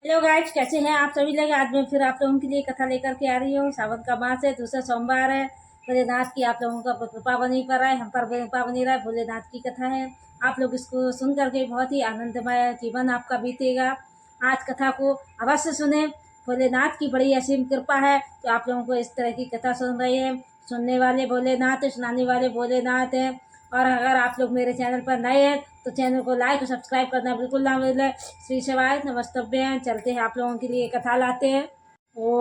Hello guys, कैसे हैं आप सभी लोग। आज मैं फिर आप लोगों के लिए कथा लेकर के आ रही हूँ। सावन का मास है, दूसरा सोमवार है। भोलेनाथ की आप लोगों का कृपा बनी पर है, हम पर कृपा बनी रहा है। भोलेनाथ की कथा है, आप लोग इसको सुन करके बहुत ही आनंदमय जीवन आपका बीतेगा। आज कथा को अवश्य सुने, भोलेनाथ की बड़ी असीम कृपा है तो आप लोगों को इस तरह की कथा सुन रही है। सुनने वाले भोलेनाथ, सुनाने वाले भोलेनाथ है। और अगर आप लोग मेरे चैनल पर नए हैं तो चैनल को लाइक और सब्सक्राइब करना बिल्कुल ना भूलें। श्री शिवाय नमस्तभ्य। चलते हैं, आप लोगों के लिए कथा लाते हैं। ओ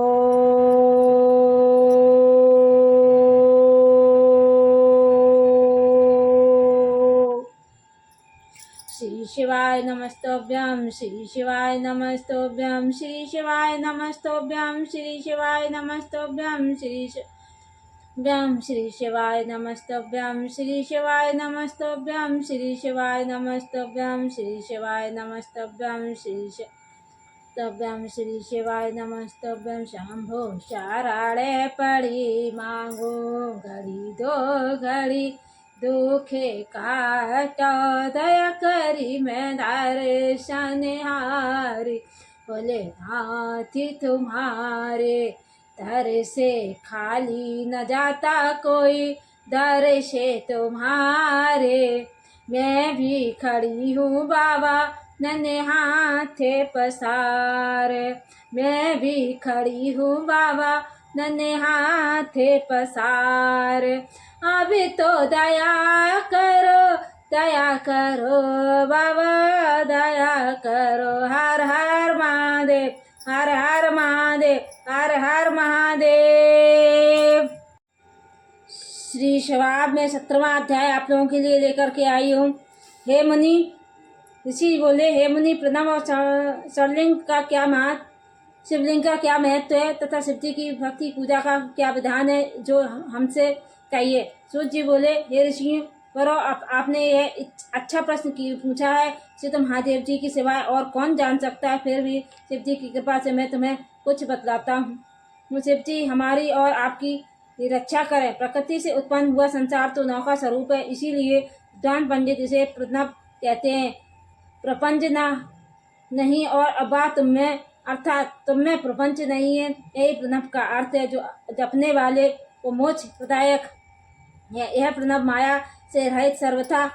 श्री शिवाय नमस्तभ्यं, श्री शिवाय नमस्तभ्यं, श्री शिवाय नमस्तभ्यं, श्री शिवाय नमस्तभ्यं, श्री शिवाय नमस्तभ्यं, श्री शिवाय नमस्तभ्यं, श्री शिवाय नमस्तभ्यं, श्री शिवाय नमस्तभ्यं, श्री शिवाय नमस्तभ्यं। शंभो शरणे पड़ी मांगो, घड़ी दो घड़ी दुखे काटो, दया करी मैं दर्शन हारी। बोले हाथी तुम्हारे दर से खाली न जाता कोई, दर से तुम्हारे मैं भी खड़ी हूँ बाबा, नन्हे हाथे पसार। मैं भी खड़ी हूँ बाबा, नन्हे हाथे पसार। अभी तो दया करो बाबा, दया करो। हर हर महादेव, हर हर महादेव, हर हर महादेव। श्री शिवाब में 17वां अध्याय आप लोगों के लिए लेकर के आई हूँ। हे मुनि, ऋषि बोले, हे मुनि प्रणव और शिवलिंग का क्या महत्व, शिवलिंग का क्या महत्व है तथा शिव जी की भक्ति पूजा का क्या विधान है जो हमसे कहिए। सूर्य जी बोले, हे ऋषि करो, आपने यह अच्छा प्रश्न पूछा है। सिद्ध महादेव जी की सिवाय और कौन जान सकता है। फिर भी शिव जी की कृपा से मैं तुम्हें कुछ बतलाता हूँ। शिव जी हमारी और आपकी रक्षा करें। प्रकृति से उत्पन्न हुआ संसार तो नौका स्वरूप है, इसीलिए विद्वान पंडित इसे प्रणव कहते हैं। प्रपंच नहीं और अबा तुम में, अर्थात तुम में प्रपंच नहीं है। यही प्रणव का अर्थ है, जो जपने वाले को मोक्ष प्रदायक है। यह प्रणव माया से रहित सर्वथा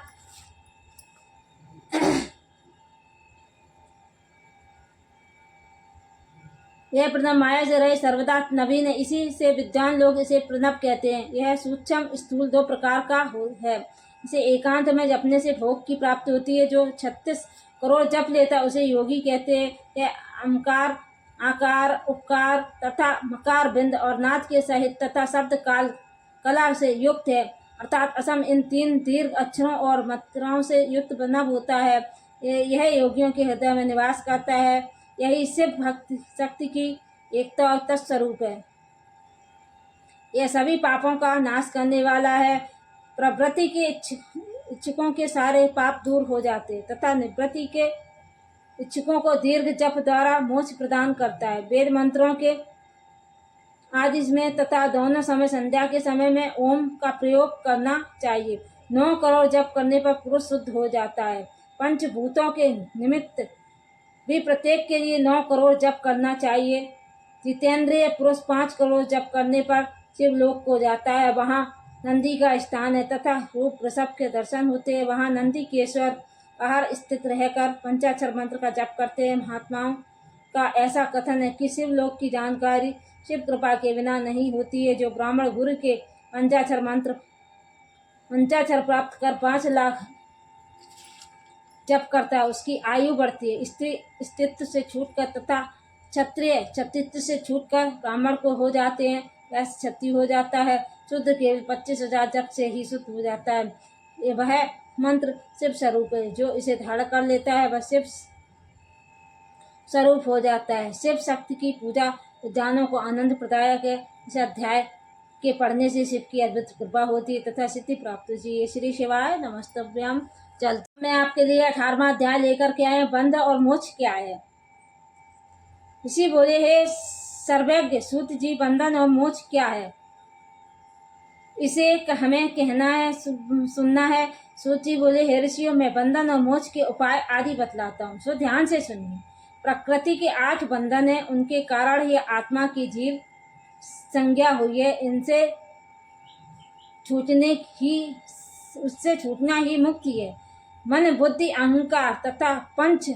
यह प्रणव माया से रहित सर्वदा नवीन है, इसी से विद्वान लोग इसे प्रणव कहते हैं। यह सूक्ष्म स्थूल दो प्रकार का है। इसे एकांत में जपने से भोग की प्राप्ति होती है। जो 36 करोड़ जप लेता है उसे योगी कहते हैं। यह अमकार, आकार, उपकार तथा मकार, बिंद और नाद के सहित तथा शब्द काल कला से युक्त है, अर्थात असम। इन 3 दीर्घ अक्षरों और मात्राओं से युक्त प्रणव होता है। यह योगियों के हृदय में निवास करता है। यही शिव भक्ति शक्ति की एकता और तत्स्वरूप है। यह सभी पापों का नाश करने वाला है। प्रवृत्ति के इच्छुकों के सारे पाप दूर हो जाते तथा निवृत्ति के इच्छुकों को दीर्घ जप द्वारा मोक्ष प्रदान करता है। वेद मंत्रों के आदि में तथा दोनों समय, संध्या के समय में ओम का प्रयोग करना चाहिए। 9 करोड़ जप करने पर पुरुष शुद्ध हो जाता है। पंचभूतों के निमित्त भी प्रत्येक के लिए 9 करोड़ जप करना चाहिए। जितेंद्रिय पुरुष 5 करोड़ जप करने पर शिवलोक को जाता है, वहाँ नंदी का स्थान है तथा रूप वृषभ के दर्शन होते हैं। वहाँ नंदी केश्वर बाहर स्थित रहकर पंचाक्षर मंत्र का जप करते हैं। महात्माओं का ऐसा कथन है कि शिवलोक की जानकारी शिव कृपा के बिना नहीं होती है। जो ब्राह्मण गुरु के पंचाक्षर प्राप्त कर 5 लाख जप करता है, उसकी आयु बढ़ती है। स्त्री स्त्रीत्व से छूटकर तथा क्षत्रिय क्षत्रित्व से छूटकर ब्राह्मण को हो जाते हैं, वैसे क्षत्रिय हो जाता है। शुद्ध केवल 25,000 जप से ही शुद्ध हो जाता है। वह मंत्र शिव स्वरूप है। जो इसे धारण कर लेता है वह शिव स्वरूप हो जाता है। शिव शक्ति की पूजा विद्वानों को आनंद प्रदायक है। इस अध्याय के पढ़ने से शिव की अद्भुत कृपा होती है तथा सिद्धि प्राप्त होती है। श्री शिवाय नमस्तभ्यम। चलते मैं आपके लिए 18वां अध्याय लेकर के आए। बंध और मोक्ष क्या है। ऋषि बोले, हे सर्वज्ञ सूत जी, बंधन और मोक्ष क्या है, इसे हमें कहना है, सुनना है। सूत जी बोले, हे ऋषियों, मैं बंधन और मोक्ष के उपाय आदि बतलाता हूँ, सो ध्यान से सुनिए। प्रकृति के 8 बंधन है, उनके कारण ये आत्मा की जीव संज्ञा हुई है। इनसे उससे छूटना ही मुक्ति है। मन, बुद्धि, अहंकार तथा पंच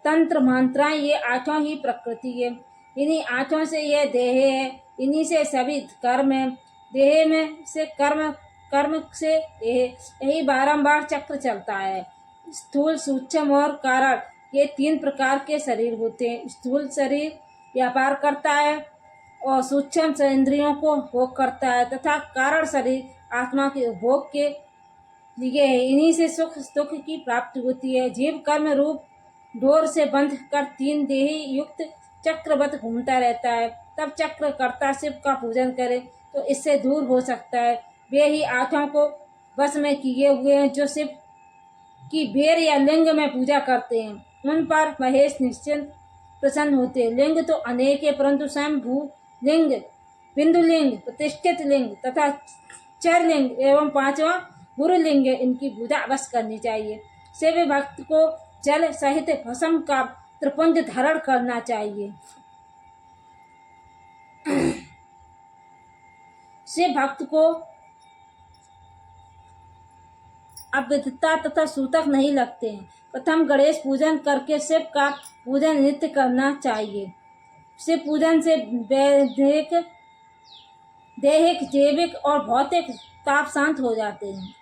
तंत्र मंत्राएं, ये 8 ही प्रकृति है। इन्हीं 8 से यह देह है, इन्हीं से सभी कर्म है। देह में से कर्म, कर्म से देह, यही बारंबार चक्र चलता है। स्थूल, सूक्ष्म और कारण, ये 3 प्रकार के शरीर होते हैं। स्थूल शरीर व्यापार करता है और सूक्ष्म इंद्रियों को भोग करता है तथा कारण शरीर आत्मा के उपभोग के लिए है। इन्हीं से सुख दुख की प्राप्ति होती है। जीव कर्म रूप डोर से बंध कर 3 देही युक्त चक्रवत घूमता रहता है। तब चक्रकर्ता शिव का पूजन करे तो इससे दूर हो सकता है। वे ही 8 को वश में किए हुए हैं जो शिव की बेर या लिंग में पूजा करते हैं। उन पर महेश निश्चिंत प्रसन्न होते हैं। लिंग तो अनेक है, परंतु स्वयं भू लिंग, बिंदु लिंग, प्रतिष्ठित लिंग तथा चर लिंग एवं 5वां गुरु लिंग, इनकी पूजा अवश्य करनी चाहिए। शिव भक्त को जल सहित भस्म का त्रिपुंज धारण करना चाहिए। शिव भक्त को अविद्यता तथा सूतक नहीं लगते हैं। प्रथम गणेश पूजन करके शिव का पूजन नित्य करना चाहिए। शिव पूजन से दैहिक, जैविक और भौतिक ताप शांत हो जाते हैं।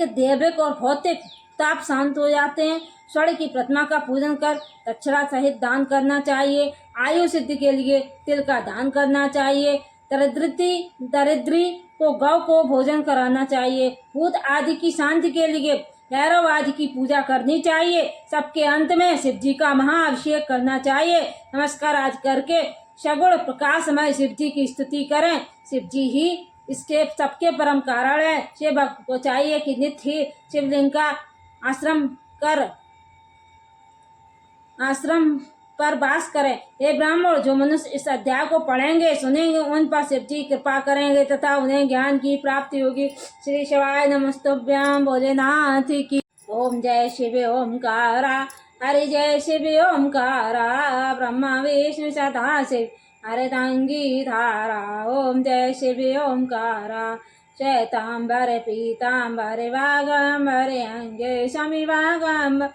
दैविक और भौतिक ताप शांत हो जाते हैं। स्वर्ण की प्रतिमा का पूजन कर दक्षिणा सहित दान करना चाहिए। आयु सिद्धि के लिए तिल का दान करना चाहिए। दरिद्री को गौ को भोजन कराना चाहिए। भूत आदि की शांति के लिए भैरव आदि की पूजा करनी चाहिए। सबके अंत में शिव जी का महाअभिषेक करना चाहिए। नमस्कार आज करके सगुण प्रकाशमय शिव जी की स्तुति करें। शिव जी ही इसके सबके परम कारण है। शिव भक्त को चाहिए कि नित्य ही शिवलिंग का आश्रम पर वास करें। हे ब्राह्मण, जो मनुष्य इस अध्याय को पढ़ेंगे सुनेंगे उन पर शिव जी कृपा करेंगे तथा उन्हें ज्ञान की प्राप्ति होगी। श्री शिवाय नमस्तुभ्यां भोलेनाथ की। ओम जय शिव ओमकारा, हरि जय शिव ओमकारा, ब्रह्मा विष्णु सदा शिव हरदंगी धारा। ओम जय शिव ओमकारा, श्वेतांबर पीतांबर वागंबर अंगे शमिवागंबर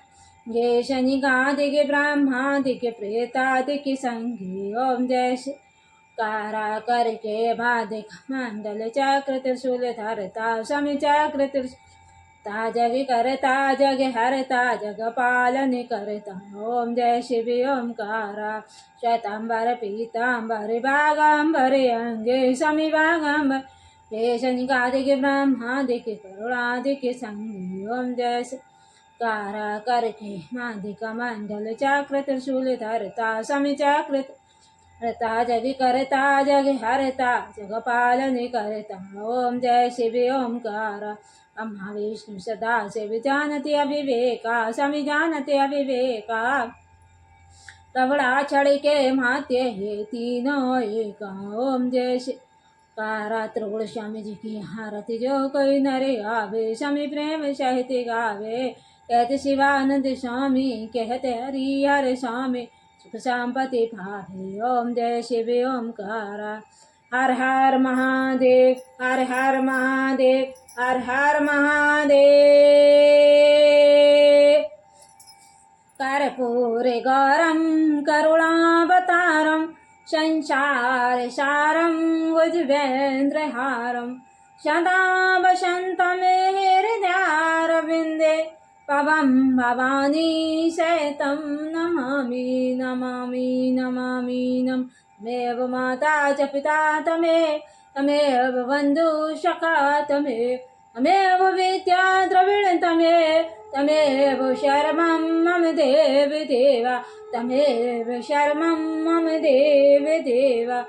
ये शनिगादिक ब्रह्मादिक प्रेतादिक संगी। ओम जय शिव कारा करके बाधिक मंडल चक्र त्रिशूल धरता शमि चक्र त्रिशूल जग करता जग हरता जग पालन करता। ओम जय शिव ओमकारा, श्वेतांबर पीतांबर वागंबर अंगे शमि वागंबर ये शनिगादिक ब्रह्मादिक करुणादिक संगी। ओम जय शिव कारा करके माधिक मंडल चक्र त्रिशूल धरता शमि चक्र हरता जग करता जग हरता जग पालन करता। ओम जय शिव ओमकारा, ब्रह्मा विष्णु सदा शिव जानते अविवेका शमि जानते अविवेका रवड़ा छड़ के माते हे तीनों एका। ओम जय शिव कारा त्रिगुण शमि जी की आरती जो कोई नरे गावे शमि प्रेम सहित गावे। कहते शिवानंद स्वामी कहते हरिहर स्वामी सुख संपत्ति पावे। ओम जय शिव ओमकारा, हर हर महादेव, हर हर महादेव, हर हर महादेव। कर्पूर गौरम करुणावतारम संसार सारम भुजगेन्द्रहारम सदा वसन्तं हृदयारविन्दे पवं भवानी सहितं नमामि नमामि नमामि तमेव माता च पिता तमेव बन्धु सखा तमेव विद्या द्रविण तमेव शर्मं मम देव देवा तमेव शर्मं मम देव देवा।